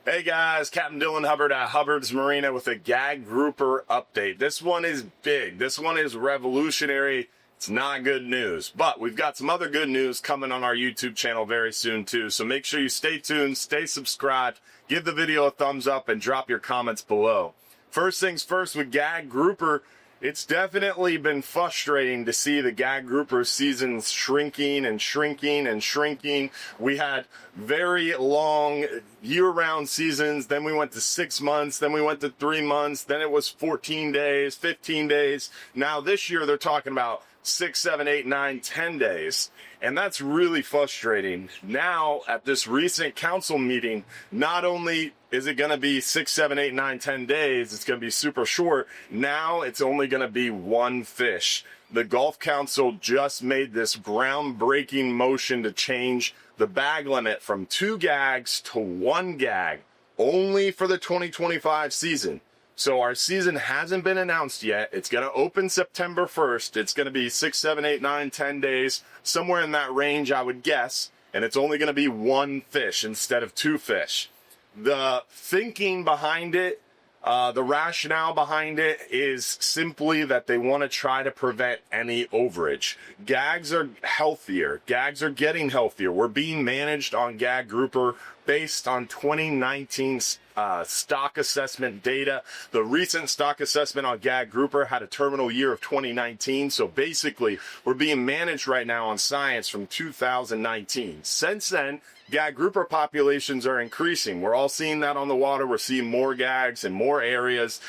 Hey guys, Captain Dylan Hubbard at Hubbard's Marina with a gag grouper update. This one is big. This one is revolutionary. It's not good news, but we've got some other good news coming on our YouTube channel very soon too. So make sure you stay tuned, stay subscribed, give the video a thumbs up, and drop your comments below. First things first with gag grouper. It's definitely been frustrating to see the gag grouper seasons shrinking and shrinking and shrinking. We had very long year-round seasons, then we went to 6 months, then we went to 3 months, then it was 14 days, 15 days. Now this year they're talking about 6, 7, 8, 9, 10 days. And that's really frustrating. Now, at this recent council meeting, not only is it going to be 6, 7, 8, 9, 10 days, it's going to be super short. Now it's only going to be one fish. The Gulf Council just made this groundbreaking motion to change the bag limit from 2 gags to 1 gag, only for the 2025 season. So our season hasn't been announced yet. It's going to open September 1st. It's going to be 6, 7, 8, 9, 10 days, somewhere in that range, I would guess. And it's only going to be 1 fish instead of 2 fish. The thinking behind it, the rationale behind it is simply that they want to try to prevent any overage. Gags are healthier. Gags are getting healthier. We're being managed on gag grouper based on 2019 stock assessment data. The recent stock assessment on gag grouper had a terminal year of 2019. So basically, we're being managed right now on science from 2019. Since then, gag grouper populations are increasing. We're all seeing that on the water. We're seeing more gags in more areas,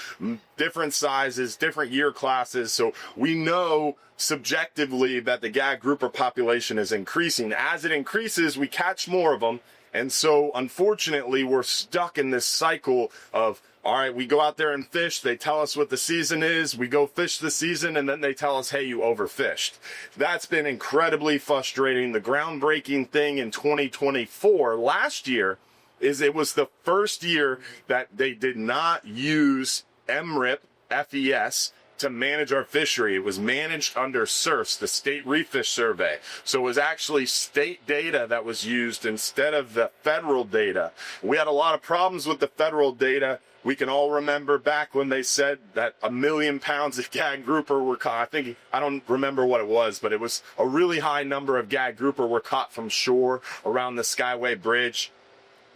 different sizes, different year classes. So we know subjectively that the gag grouper population is increasing. As it increases, we catch more of them. And so, unfortunately, we're stuck in this cycle of, all right, we go out there and fish. They tell us what the season is. We go fish the season, and then they tell us, hey, you overfished. That's been incredibly frustrating. The groundbreaking thing in 2024, last year, is it was the first year that they did not use MRIP, FES, to manage our fishery. It was managed under SRFS, the State Reef Fish Survey. So it was actually state data that was used instead of the federal data. We had a lot of problems with the federal data. We can all remember back when they said that 1 million pounds of gag grouper were caught. I don't remember what it was, but it was a really high number of gag grouper were caught from shore around the Skyway Bridge.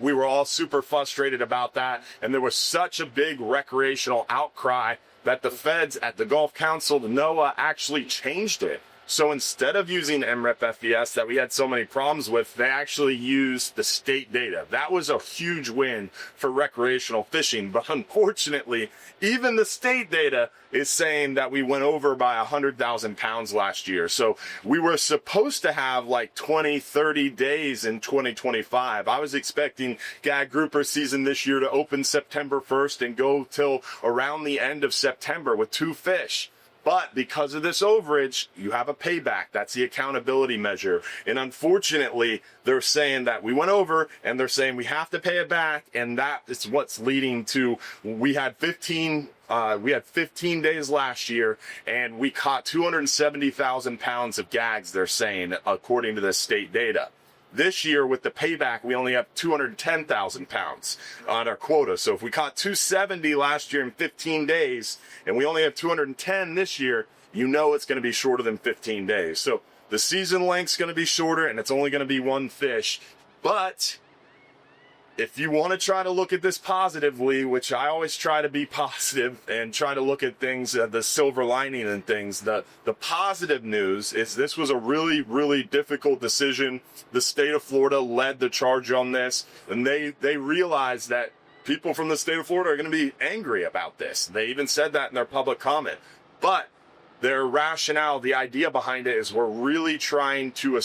We were all super frustrated about that, and there was such a big recreational outcry that the feds at the Gulf Council, the NOAA, actually changed it. So instead of using MRIP FES that we had so many problems with, they actually used the state data. That was a huge win for recreational fishing. But unfortunately, even the state data is saying that we went over by 100,000 pounds last year. So we were supposed to have like 20, 30 days in 2025. I was expecting gag grouper season this year to open September 1st and go till around the end of September with 2 fish. But because of this overage, you have a payback. That's the accountability measure. And unfortunately, they're saying that we went over, and they're saying we have to pay it back. And that is what's leading to, we had 15 days last year, and we caught 270,000 pounds of gags, they're saying, according to the state data. This year, with the payback, we only have 210,000 pounds on our quota. So if we caught 270 last year in 15 days, and we only have 210 this year, you know it's going to be shorter than 15 days. So the season length's going to be shorter, and it's only going to be 1 fish. But if you want to try to look at this positively, which I always try to be positive and try to look at things, the silver lining and things, the positive news is this was a really, really difficult decision. The state of Florida led the charge on this, and they realized that people from the state of Florida are going to be angry about this. They even said that in their public comment. But their rationale, the idea behind it is we're really trying to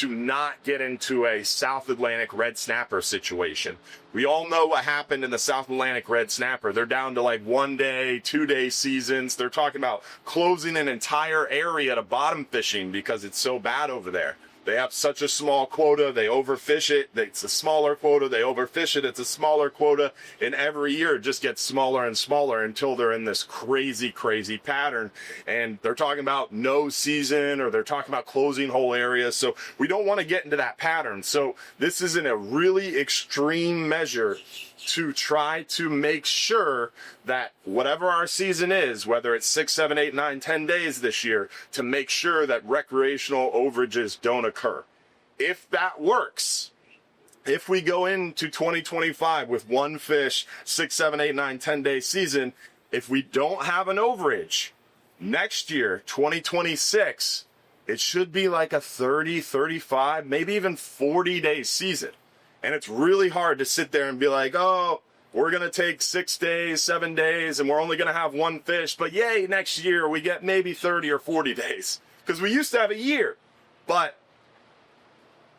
not get into a South Atlantic red snapper situation. We all know what happened in the South Atlantic red snapper. They're down to like 1 day, 2 day seasons. They're talking about closing an entire area to bottom fishing because it's so bad over there. they have such a small quota, they overfish it. It's a smaller quota, they overfish it, it's a smaller quota, and every year it just gets smaller and smaller until they're in this crazy, crazy pattern. And they're talking about no season, or they're talking about closing whole areas. So we don't want to get into that pattern. So this isn't a really extreme measure to try to make sure that whatever our season is, whether it's 6, 7, 8, 9, 10 days this year, to make sure that recreational overages don't occur. If that works, if we go into 2025 with one fish, 6, 7, 8, 9, 10 day season, if we don't have an overage, next year, 2026, it should be like a 30, 35, maybe even 40 day season. And it's really hard to sit there and be like, oh, we're going to take 6 days, 7 days, and we're only going to have one fish. But yay, next year we get maybe 30 or 40 days. Because we used to have a year. But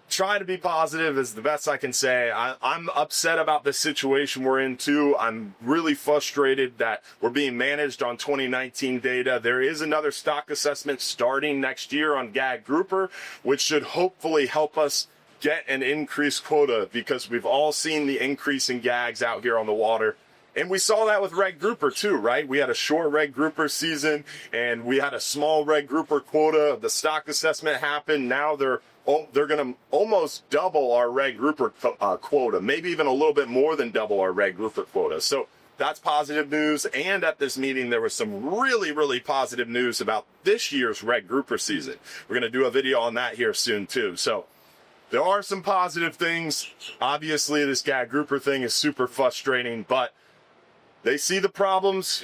trying to be positive is the best I can say. I'm upset about the situation we're in too. I'm really frustrated that we're being managed on 2019 data. There is another stock assessment starting next year on gag grouper, which should hopefully help us get an increased quota, because we've all seen the increase in gags out here on the water. And we saw that with red grouper too, right? We had a short red grouper season and we had a small red grouper quota. The stock assessment happened. Now they're going to almost double our red grouper quota, maybe even a little bit more than double our red grouper quota. So that's positive news. And at this meeting, there was some really, really positive news about this year's red grouper season. We're going to do a video on that here soon too. So there are some positive things. Obviously, this gag grouper thing is super frustrating, but they see the problems.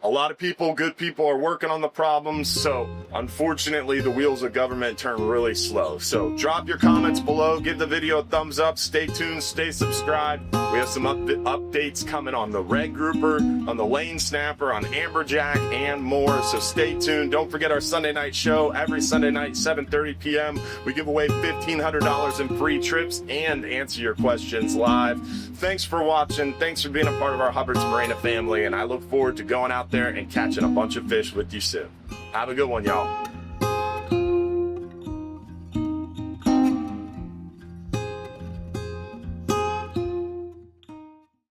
A lot of people, good people, are working on the problems. So unfortunately, the wheels of government turn really slow. So drop your comments below. Give the video a thumbs up. Stay tuned. Stay subscribed. We have some updates coming on the red grouper, on the lane snapper, on amberjack, and more. So stay tuned. Don't forget our Sunday night show. Every Sunday night, 7:30 p.m. We give away $1,500 in free trips and answer your questions live. Thanks for watching. Thanks for being a part of our Hubbard's Marina family. And I look forward to going out there and catching a bunch of fish with you soon. Have a good one, y'all.